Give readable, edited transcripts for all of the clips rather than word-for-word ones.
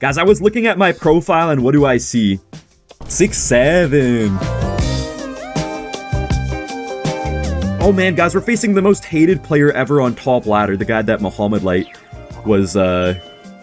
Guys, I was looking at my profile and what do I see? 6-7. Oh man, guys, we're facing the most hated player ever on top ladder, the guy that Muhammad Light was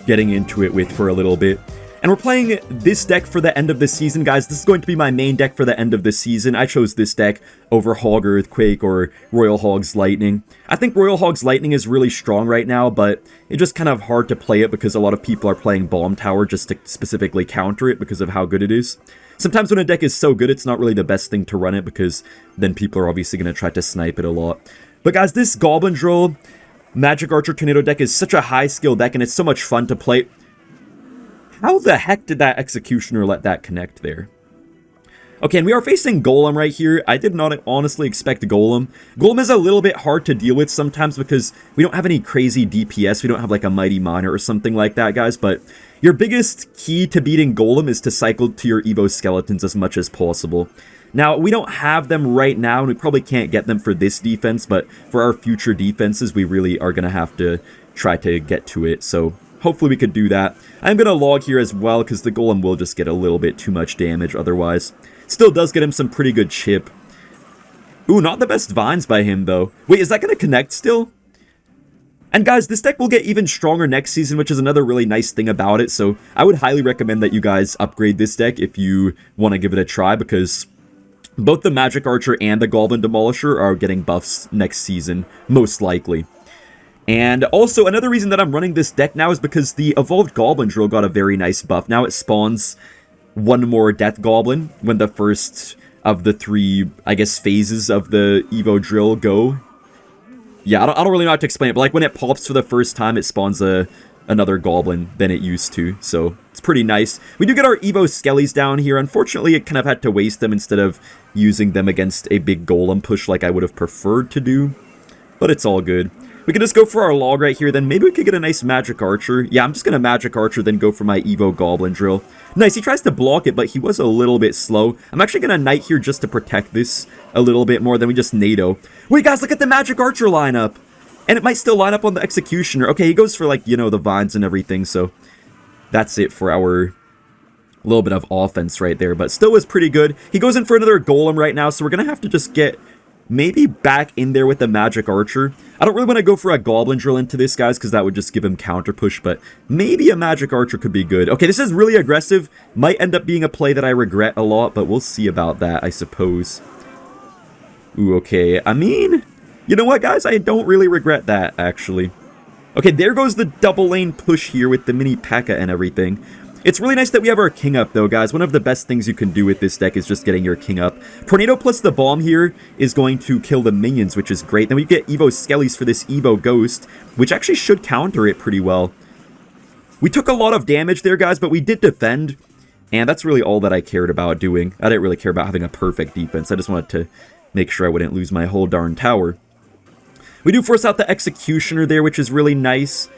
getting into it with for a little bit. And we're playing this deck for the end of the season, guys. This is going to be my main deck for the end of the season. I chose this deck over Hog Earthquake or Royal Hogs Lightning. I think Royal Hogs Lightning is really strong right now, but it's just kind of hard to play it because a lot of people are playing Bomb Tower just to specifically counter it because of how good it is. Sometimes when a deck is so good, it's not really the best thing to run it because then people are obviously going to try to snipe it a lot. But guys, this Goblin Drill Magic Archer Tornado deck is such a high skill deck and it's so much fun to play. How the heck did that Executioner let that connect there? Okay, and we are facing Golem right here. I did not honestly expect Golem. Golem is a little bit hard to deal with sometimes because we don't have any crazy DPS. We don't have like a Mighty Miner or something like that, guys. But your biggest key to beating Golem is to cycle to your Evo Skeletons as much as possible. Now, we don't have them right now, and we probably can't get them for this defense, but for our future defenses, we really are going to have to try to get to it. So hopefully we could do that. I'm going to log here as well because the Golem will just get a little bit too much damage otherwise. Still does get him some pretty good chip. Ooh, not the best vines by him though. Wait, is that going to connect still? And guys, this deck will get even stronger next season, which is another really nice thing about it. So I would highly recommend that you guys upgrade this deck if you want to give it a try because both the Magic Archer and the Goblin Demolisher are getting buffs next season, most likely. And also, another reason that I'm running this deck now is because the Evolved Goblin Drill got a very nice buff. Now it spawns one more Death Goblin when the first of the three, I guess, phases of the Evo Drill go. Yeah, I don't really know how to explain it, but like when it pops for the first time, it spawns another Goblin than it used to. So it's pretty nice. We do get our Evo Skellies down here. Unfortunately, it kind of had to waste them instead of using them against a big Golem push like I would have preferred to do. But it's all good. We can just go for our log right here, then maybe we could get a nice Magic Archer. Yeah, I'm just going to Magic Archer, then go for my Evo Goblin Drill. Nice, he tries to block it, but he was a little bit slow. I'm actually going to Knight here just to protect this a little bit more, then we just NATO. Wait, guys, look at the Magic Archer lineup! And it might still line up on the Executioner. Okay, he goes for, like, you know, the vines and everything, so that's it for our little bit of offense right there, but still was pretty good. He goes in for another Golem right now, so we're going to have to just get maybe back in there with the Magic Archer. I don't really want to go for a Goblin Drill into this, guys, because that would just give him counter push, but maybe a Magic Archer could be good. Okay, this is really aggressive. Might end up being a play that I regret a lot, but we'll see about that, I suppose. Ooh, okay. I mean, you know what, guys? I don't really regret that, actually. Okay, there goes the double lane push here with the mini Pekka and everything. It's really nice that we have our king up, though, guys. One of the best things you can do with this deck is just getting your king up. Tornado plus the bomb here is going to kill the minions, which is great. Then we get Evo Skellies for this Evo Ghost, which actually should counter it pretty well. We took a lot of damage there, guys, but we did defend, and that's really all that I cared about doing. I didn't really care about having a perfect defense. I just wanted to make sure I wouldn't lose my whole darn tower. We do force out the Executioner there, which is really nice.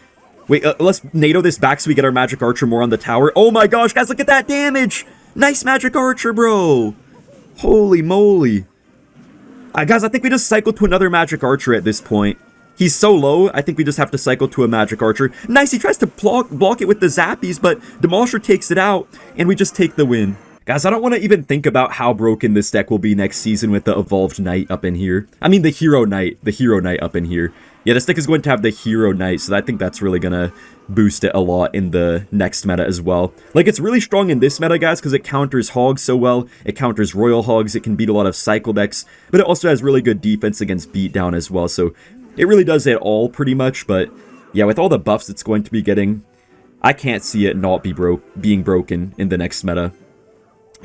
Wait, let's NATO this back so we get our Magic Archer more on the tower. Oh my gosh, guys, look at that damage! Nice Magic Archer, bro! Holy moly. Guys, I think we just cycled to another Magic Archer at this point. He's so low, I think we just have to cycle to a Magic Archer. Nice, he tries to block it with the Zappies, but Demolisher takes it out, and we just take the win. Guys, I don't want to even think about how broken this deck will be next season with the Evolved Knight up in here. I mean, the Hero Knight up in here. Yeah, this deck is going to have the Hero Knight, so I think that's really going to boost it a lot in the next meta as well. Like, it's really strong in this meta, guys, because it counters Hogs so well. It counters Royal Hogs. It can beat a lot of Cycle decks, but it also has really good defense against Beatdown as well, so it really does it all pretty much. But yeah, with all the buffs it's going to be getting, I can't see it not being broken in the next meta.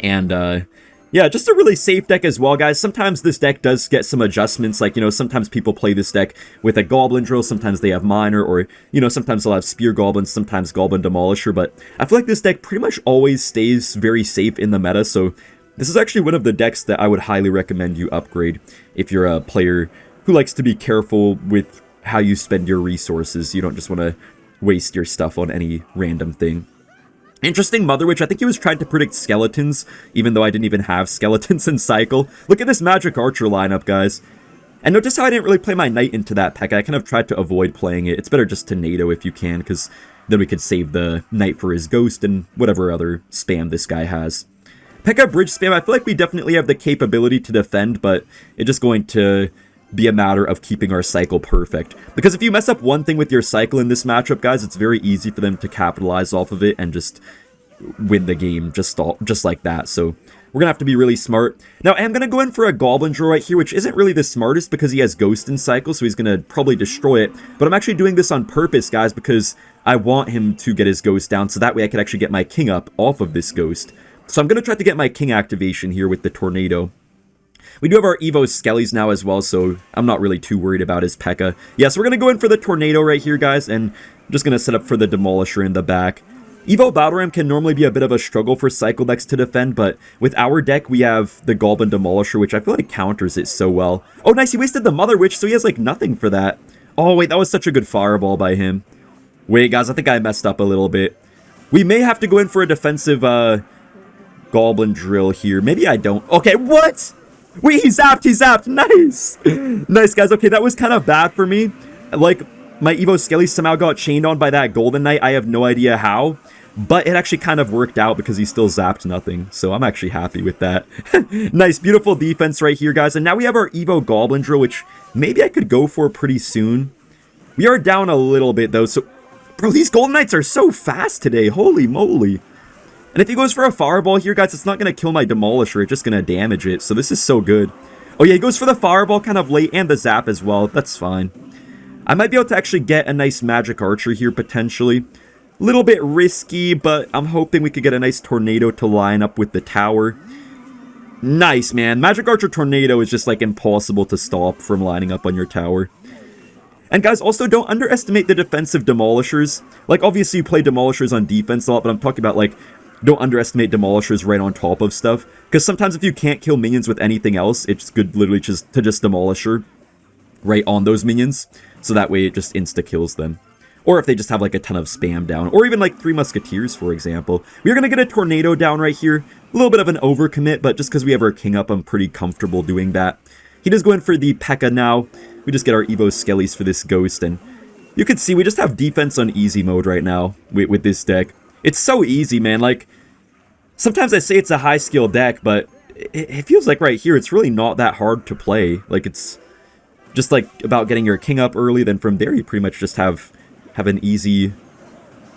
And, yeah, just a really safe deck as well, guys. Sometimes this deck does get some adjustments, like, you know, sometimes people play this deck with a Goblin Drill, sometimes they have Miner, or, you know, sometimes they'll have Spear Goblins, sometimes Goblin Demolisher, but I feel like this deck pretty much always stays very safe in the meta, so this is actually one of the decks that I would highly recommend you upgrade if you're a player who likes to be careful with how you spend your resources. You don't just want to waste your stuff on any random thing. Interesting Mother Witch. I think he was trying to predict skeletons, even though I didn't even have skeletons in Cycle. Look at this Magic Archer lineup, guys. And notice how I didn't really play my Knight into that Pekka. I kind of tried to avoid playing it. It's better just to NATO if you can, because then we could save the knight for his ghost and whatever other spam this guy has. Pekka bridge spam, I feel like we definitely have the capability to defend, but it's just going to be a matter of keeping our cycle perfect. Because if you mess up one thing with your cycle in this matchup, guys, it's very easy for them to capitalize off of it and just win the game just like that. So we're going to have to be really smart. Now, I'm going to go in for a Goblin Drill right here, which isn't really the smartest because he has Ghost in cycle, so he's going to probably destroy it. But I'm actually doing this on purpose, guys, because I want him to get his Ghost down, so that way I could actually get my King up off of this Ghost. So I'm going to try to get my King activation here with the Tornado. We do have our Evo Skellies now as well, so I'm not really too worried about his Pekka. Yeah, so we're going to go in for the Tornado right here, guys, and I'm just going to set up for the Demolisher in the back. Evo Battle Ram can normally be a bit of a struggle for cycle decks to defend, but with our deck, we have the Goblin Demolisher, which I feel like counters it so well. Oh, nice, he wasted the Mother Witch, so he has, like, nothing for that. Oh, wait, that was such a good Fireball by him. Wait, guys, I think I messed up a little bit. We may have to go in for a defensive, Goblin Drill here. Maybe I don't. Okay, what? Wait, he zapped, nice! Nice, guys, okay, that was kind of bad for me. Like, my Evo Skelly somehow got chained on by that Golden Knight, I have no idea how. But it actually kind of worked out because he still zapped nothing, so I'm actually happy with that. Nice, beautiful defense right here, guys, and now we have our Evo Goblin Drill, which maybe I could go for pretty soon. We are down a little bit, though, so... Bro, these Golden Knights are so fast today, holy moly. And if he goes for a Fireball here, guys, it's not going to kill my Demolisher. It's just going to damage it. So this is so good. Oh, yeah, he goes for the Fireball kind of late and the Zap as well. That's fine. I might be able to actually get a nice Magic Archer here, potentially. A little bit risky, but I'm hoping we could get a nice Tornado to line up with the tower. Nice, man. Magic Archer Tornado is just, like, impossible to stop from lining up on your tower. And guys, also don't underestimate the defensive Demolishers. Like, obviously you play Demolishers on defense a lot, but I'm talking about, like... Don't underestimate Demolishers right on top of stuff. Because sometimes if you can't kill minions with anything else, it's good literally just to Demolisher right on those minions. So that way it just insta-kills them. Or if they just have like a ton of spam down. Or even like 3 Musketeers, for example. We're going to get a Tornado down right here. A little bit of an overcommit, but just because we have our King up, I'm pretty comfortable doing that. He does go in for the Pekka now. We just get our Evo Skellies for this Ghost. And you can see we just have defense on easy mode right now with this deck. It's so easy, man. Like, sometimes I say it's a high-skill deck, but it feels like right here it's really not that hard to play. Like, it's just, like, about getting your King up early, then from there you pretty much just have an easy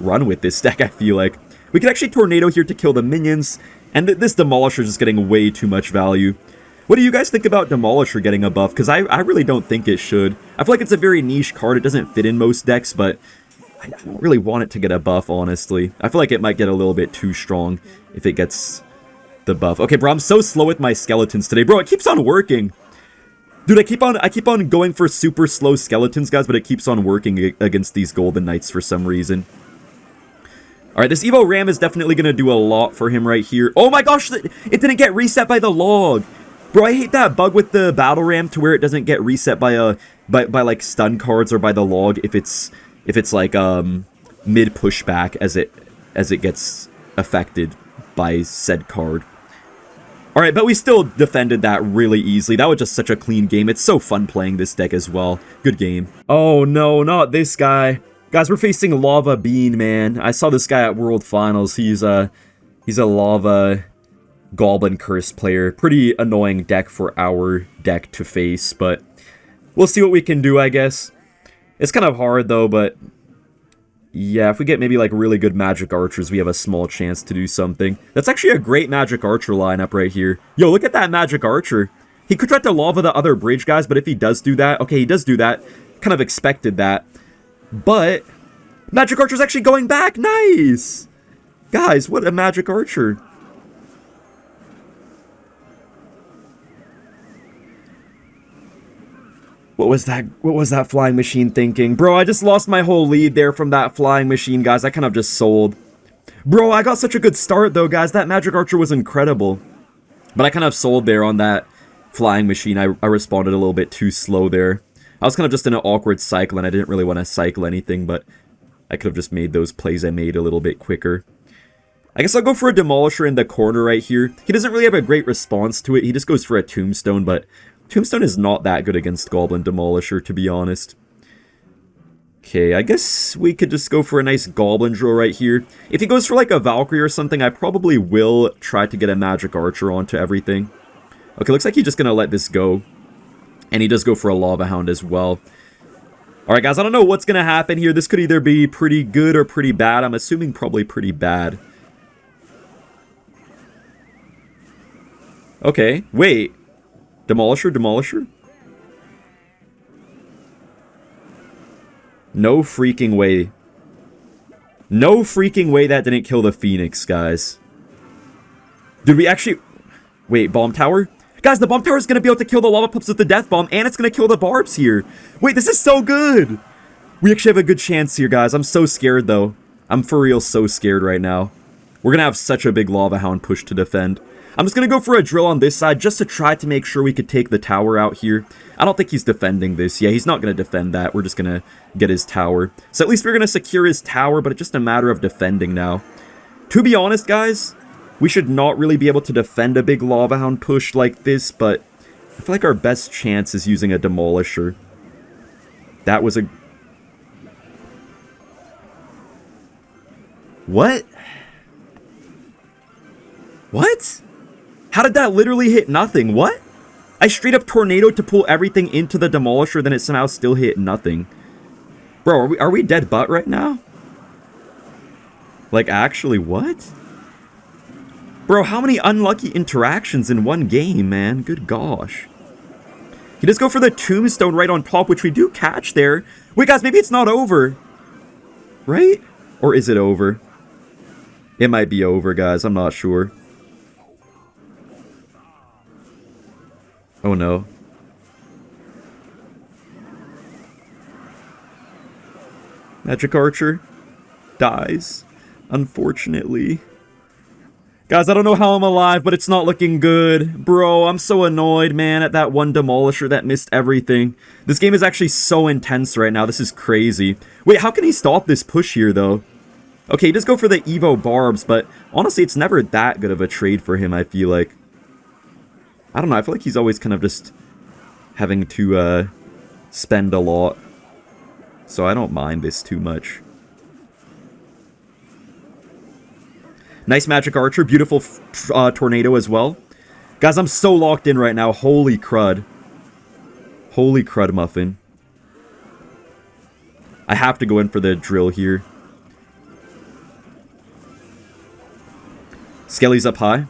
run with this deck, I feel like. We could actually Tornado here to kill the minions, and this Demolisher is just getting way too much value. What do you guys think about Demolisher getting a buff? Because I really don't think it should. I feel like it's a very niche card. It doesn't fit in most decks, but... I don't really want it to get a buff, honestly. I feel like it might get a little bit too strong if it gets the buff. Okay, bro, I'm so slow with my skeletons today. Bro, it keeps on working. Dude, I keep on going for super slow skeletons, guys, but it keeps on working against these Golden Knights for some reason. Alright, this Evo Ram is definitely going to do a lot for him right here. Oh my gosh, it didn't get reset by the log. Bro, I hate that bug with the Battle Ram to where it doesn't get reset by like stun cards or by the log if it's like mid pushback as it gets affected by said card. Alright, but we still defended that really easily. That was just such a clean game. It's so fun playing this deck as well. Good game. Oh no, not this guy. Guys, we're facing Lava Bean, man. I saw this guy at World Finals. He's a Lava Goblin Curse player. Pretty annoying deck for our deck to face, but we'll see what we can do, I guess. It's kind of hard, though, but... yeah, if we get maybe, like, really good Magic Archers, we have a small chance to do something. That's actually a great Magic Archer lineup right here. Yo, look at that Magic Archer. He could try to Lava the other bridge, guys, but if he does do that... okay, he does do that. Kind of expected that. But... Magic Archer's actually going back! Nice! Guys, what a Magic Archer. What was that flying machine thinking? Bro, I just lost my whole lead there from that flying machine, guys. I kind of just sold. Bro, I got such a good start, though, guys. That Magic Archer was incredible. But I kind of sold there on that flying machine. I responded a little bit too slow there. I was kind of just in an awkward cycle, and I didn't really want to cycle anything, but I could have just made those plays I made a little bit quicker. I guess I'll go for a Demolisher in the corner right here. He doesn't really have a great response to it. He just goes for a Tombstone, but... Tombstone is not that good against Goblin Demolisher, to be honest. Okay, I guess we could just go for a nice Goblin drill right here. If he goes for like a Valkyrie or something, I probably will try to get a Magic Archer onto everything. Okay, looks like he's just going to let this go. And he does go for a Lava Hound as well. Alright guys, I don't know what's going to happen here. This could either be pretty good or pretty bad. I'm assuming probably pretty bad. Okay, wait. Demolisher, Demolisher? No freaking way. No freaking way that didn't kill the Phoenix, guys. Did we actually... Wait, Bomb Tower? Guys, the Bomb Tower is going to be able to kill the Lava Pups with the Death Bomb, and it's going to kill the Barbs here. Wait, this is so good! We actually have a good chance here, guys. I'm so scared, though. I'm for real so scared right now. We're going to have such a big Lava Hound push to defend. I'm just going to go for a drill on this side just to try to make sure we could take the tower out here. I don't think he's defending this. Yeah, he's not going to defend that. We're just going to get his tower. So at least we're going to secure his tower, but it's just a matter of defending now. To be honest, guys, we should not really be able to defend a big Lava Hound push like this, but I feel like our best chance is using a Demolisher. That was a... What? What? How did that literally hit nothing? What? I straight up tornadoed to pull everything into the Demolisher, then it somehow still hit nothing. Bro, are we dead butt right now? Like, actually, what? Bro, how many unlucky interactions in one game, man? Good gosh. He does go for the Tombstone right on top, which we do catch there. Wait, guys, maybe it's not over. Right? Or is it over? It might be over, guys. I'm not sure. Oh no. Magic Archer dies, unfortunately. Guys, I don't know how I'm alive, but it's not looking good. Bro, I'm so annoyed, man, at that one Demolisher that missed everything. This game is actually so intense right now. This is crazy. Wait, how can he stop this push here, though? Okay, he does go for the Evo Barbs, but honestly, it's never that good of a trade for him, I feel like. I don't know, I feel like he's always kind of just having to spend a lot. So I don't mind this too much. Nice Magic Archer, beautiful Tornado as well. Guys, I'm so locked in right now, holy crud. Holy crud muffin. I have to go in for the drill here. Skelly's up high.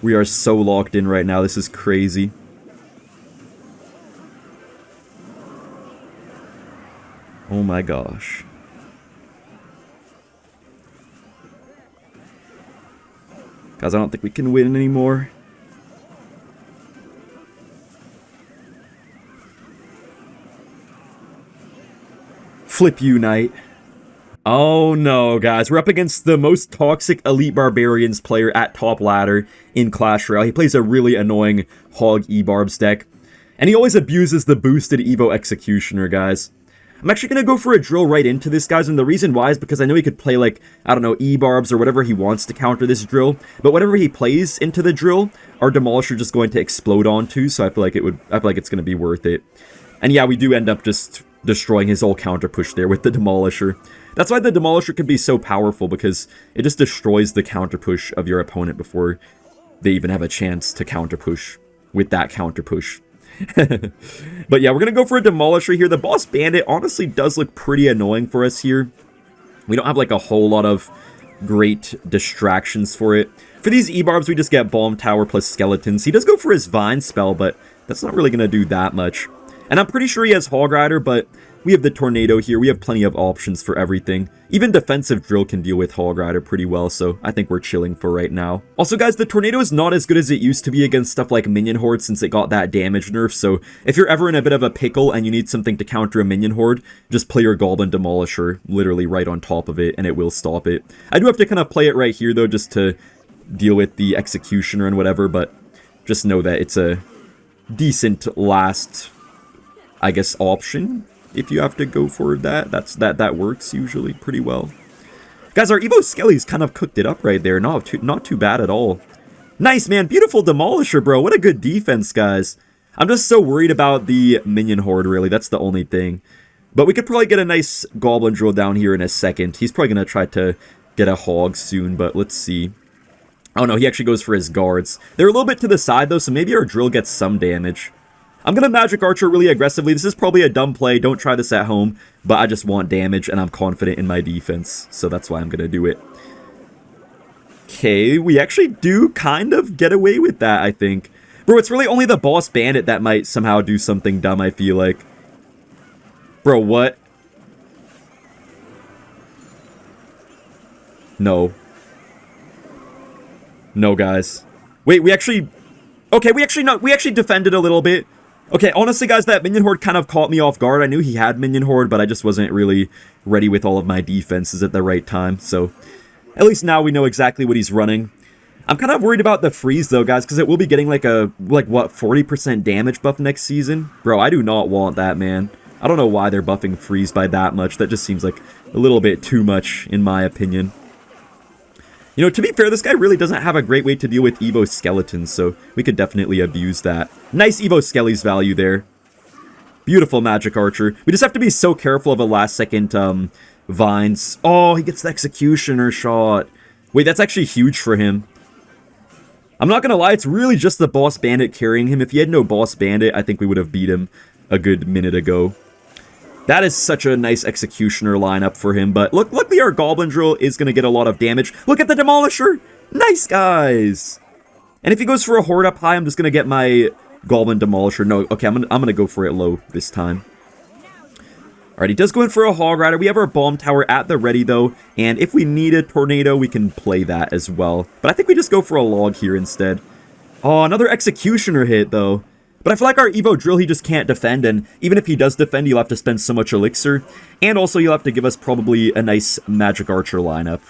We are so locked in right now. This is crazy. Oh my gosh. Guys, I don't think we can win anymore. Flip Unite. Oh no, guys. We're up against the most toxic Elite Barbarians player at top ladder in Clash Royale. He plays a really annoying Hog E-Barbs deck. And he always abuses the boosted Evo Executioner, guys. I'm actually going to go for a drill right into this, guys. And the reason why is because I know he could play, like, I don't know, E-Barbs or whatever he wants to counter this drill. But whatever he plays into the drill, our Demolisher just going to explode onto. So I feel like it's going to be worth it. And yeah, we do end up just destroying his whole counter push there with the Demolisher. That's why the Demolisher can be so powerful, because it just destroys the counter push of your opponent before they even have a chance to counter push with that counter push. But yeah, we're going to go for a Demolisher here. The Boss Bandit honestly does look pretty annoying for us here. We don't have like a whole lot of great distractions for it. For these E-Barbs, we just get Bomb Tower plus Skeletons. He does go for his Vine spell, but that's not really going to do that much. And I'm pretty sure he has Hog Rider, but we have the Tornado here. We have plenty of options for everything. Even Defensive Drill can deal with Hog Rider pretty well, so I think we're chilling for right now. Also, guys, the Tornado is not as good as it used to be against stuff like Minion Horde since it got that damage nerf, so if you're ever in a bit of a pickle and you need something to counter a Minion Horde, just play your Goblin Demolisher literally right on top of it, and it will stop it. I do have to kind of play it right here, though, just to deal with the Executioner and whatever, but just know that it's a decent last, I guess, option. If you have to go for that, that works usually pretty well. Guys, our Evo Skelly's kind of cooked it up right there. Not too bad at all. Nice, man. Beautiful Demolisher, bro. What a good defense, guys. I'm just so worried about the Minion Horde, really. That's the only thing. But we could probably get a nice Goblin drill down here in a second. He's probably going to try to get a Hog soon, but let's see. Oh no, he actually goes for his guards. They're a little bit to the side though, so maybe our drill gets some damage. I'm going to Magic Archer really aggressively. This is probably a dumb play. Don't try this at home, but I just want damage and I'm confident in my defense, so that's why I'm going to do it. Okay, we actually do kind of get away with that, I think. Bro, it's really only the Boss Bandit that might somehow do something dumb, I feel like. Bro, what? No. No, guys. Wait, we actually... Okay, we actually defended a little bit. Okay, honestly, guys, that Minion Horde kind of caught me off guard. I knew he had Minion Horde, but I just wasn't really ready with all of my defenses at the right time, so... At least now we know exactly what he's running. I'm kind of worried about the freeze, though, guys, because it will be getting, like, what, 40% damage buff next season? Bro, I do not want that, man. I don't know why they're buffing freeze by that much. That just seems like a little bit too much, in my opinion. You know, to be fair, this guy really doesn't have a great way to deal with Evo Skeletons, so we could definitely abuse that. Nice Evo Skelly's value there. Beautiful Magic Archer. We just have to be so careful of a last-second, Vines. Oh, he gets the Executioner shot. Wait, that's actually huge for him. I'm not gonna lie, it's really just the Boss Bandit carrying him. If he had no Boss Bandit, I think we would have beat him a good minute ago. That is such a nice Executioner lineup for him, but look, luckily our Goblin Drill is gonna get a lot of damage. Look at the Demolisher! Nice, guys! And if he goes for a Horde up high, I'm just gonna get my Goblin Demolisher. No, okay, I'm gonna go for it low this time. Alright, he does go in for a Hog Rider. We have our Bomb Tower at the ready, though. And if we need a Tornado, we can play that as well. But I think we just go for a Log here instead. Oh, another Executioner hit, though. But I feel like our Evo Drill, he just can't defend. And even if he does defend, you'll have to spend so much Elixir. And also, you'll have to give us probably a nice Magic Archer lineup,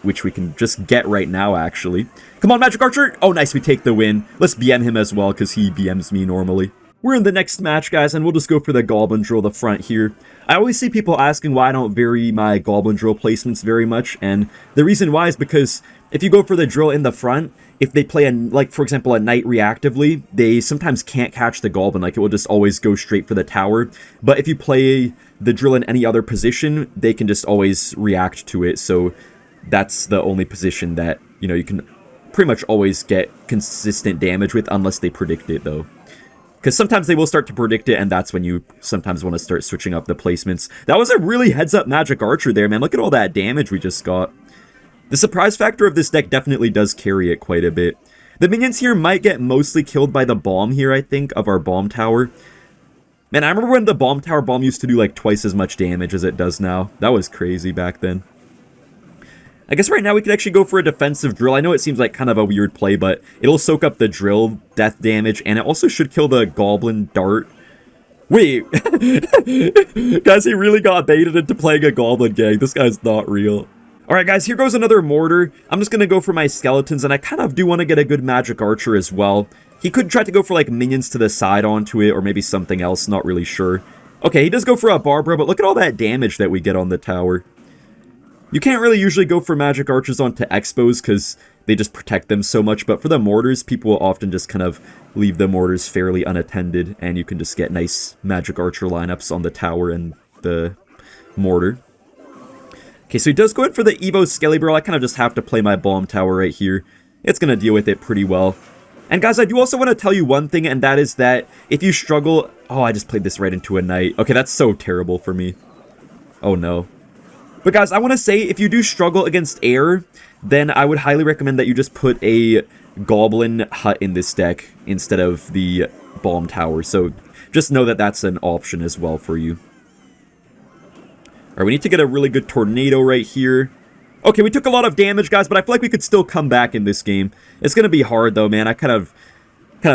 which we can just get right now, actually. Come on, Magic Archer! Oh, nice, we take the win. Let's BM him as well, because he BMs me normally. We're in the next match, guys, and we'll just go for the Goblin Drill the front here. I always see people asking why I don't vary my Goblin Drill placements very much, and the reason why is because if you go for the drill in the front, if they play, like, for example, a Knight reactively, they sometimes can't catch the Goblin, like, it will just always go straight for the tower. But if you play the drill in any other position, they can just always react to it, so that's the only position that, you know, you can pretty much always get consistent damage with, unless they predict it, though. Because sometimes they will start to predict it, and that's when you sometimes want to start switching up the placements. That was a really heads-up Magic Archer there, man. Look at all that damage we just got. The surprise factor of this deck definitely does carry it quite a bit. The minions here might get mostly killed by the bomb here, I think, of our Bomb Tower. Man, I remember when the Bomb Tower bomb used to do like twice as much damage as it does now. That was crazy back then. I guess right now we could actually go for a defensive drill. I know it seems like kind of a weird play, but it'll soak up the drill death damage, and it also should kill the Goblin Dart. Wait, guys, he really got baited into playing a Goblin gang. This guy's not real. Alright, guys, here goes another Mortar. I'm just going to go for my Skeletons, and I kind of do want to get a good Magic Archer as well. He could try to go for, like, minions to the side onto it, or maybe something else, not really sure. Okay, he does go for a Barbara, but look at all that damage that we get on the tower. You can't really usually go for Magic Archers onto Xbows because they just protect them so much, but for the Mortars, people will often just kind of leave the Mortars fairly unattended, and you can just get nice Magic Archer lineups on the tower and the Mortar. Okay, so he does go in for the Evo Skelly Barrel. I kind of just have to play my Bomb Tower right here. It's going to deal with it pretty well. And guys, I do also want to tell you one thing, and that is that if you struggle... Oh, I just played this right into a Knight. Okay, that's so terrible for me. Oh no. But guys, I want to say, if you do struggle against air, then I would highly recommend that you just put a Goblin Hut in this deck instead of the Bomb Tower. So just know that that's an option as well for you. Alright, we need to get a really good Tornado right here. Okay, we took a lot of damage, guys, but I feel like we could still come back in this game. It's going to be hard, though, man. I kind of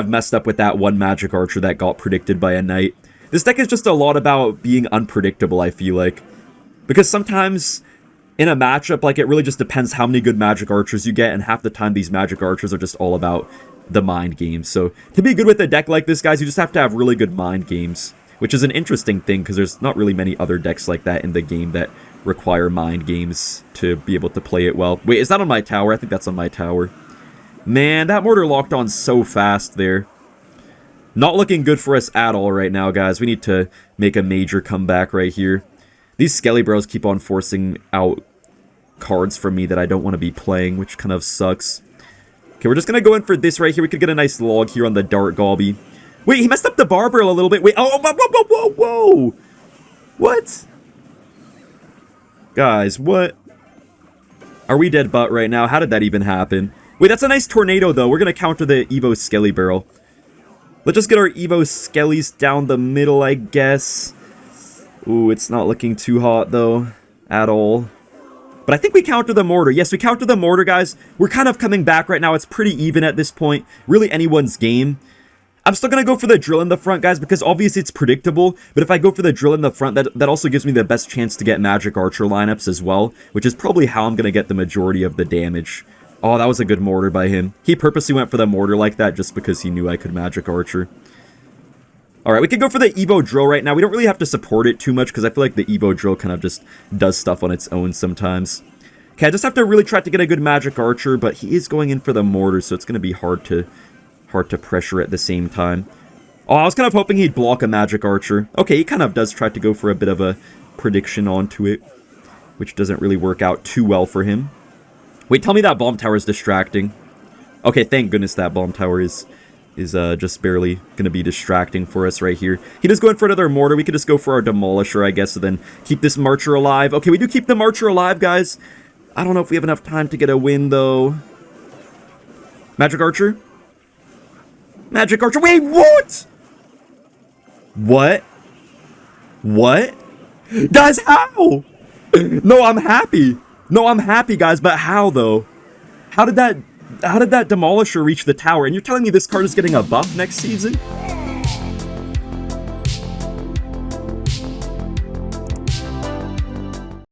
messed up with that one Magic Archer that got predicted by a Knight. This deck is just a lot about being unpredictable, I feel like. Because sometimes in a matchup, like, it really just depends how many good Magic Archers you get, and half the time these Magic Archers are just all about the mind games. So to be good with a deck like this, guys, you just have to have really good mind games, which is an interesting thing because there's not really many other decks like that in the game that require mind games to be able to play it well. Wait, is that on my tower? I think that's on my tower. Man, that Mortar locked on so fast there. Not looking good for us at all right now, guys. We need to make a major comeback right here. These Skelly Bros keep on forcing out cards from me that I don't want to be playing, which kind of sucks. Okay, we're just going to go in for this right here. We could get a nice log here on the Dart Gobby. Wait, he messed up the bar barrel a little bit. Wait, oh, whoa, whoa, whoa, whoa. What? Guys, what? Are we dead butt right now? How did that even happen? Wait, that's a nice tornado, though. We're going to counter the Evo Skelly Barrel. Let's just get our Evo Skellies down the middle, I guess. Ooh, it's not looking too hot, though, at all. But I think we counter the mortar. Yes, we counter the mortar, guys. We're kind of coming back right now. It's pretty even at this point. Really anyone's game. I'm still going to go for the drill in the front, guys, because obviously it's predictable. But if I go for the drill in the front, that also gives me the best chance to get Magic Archer lineups as well, which is probably how I'm going to get the majority of the damage. Oh, that was a good mortar by him. He purposely went for the mortar like that just because he knew I could Magic Archer. Alright, we can go for the Evo Drill right now. We don't really have to support it too much because I feel like the Evo Drill kind of just does stuff on its own sometimes. Okay, I just have to really try to get a good Magic Archer, but he is going in for the mortar, so it's going to be hard to pressure at the same time. Oh, I was kind of hoping he'd block a Magic Archer. Okay, he kind of does try to go for a bit of a prediction onto it, which doesn't really work out too well for him. Wait, tell me that bomb tower is distracting. Okay, thank goodness that bomb tower is just barely going to be distracting for us right here. He does go in for another mortar. We could just go for our Demolisher, I guess, and then keep this Marcher alive. Okay, we do keep the Marcher alive, guys. I don't know if we have enough time to get a win, though. Magic Archer? Magic Archer. Wait, what? What? What? Guys, how? No, I'm happy. No, I'm happy, guys, but how, though? How did that Demolisher reach the tower? And you're telling me this card is getting a buff next season?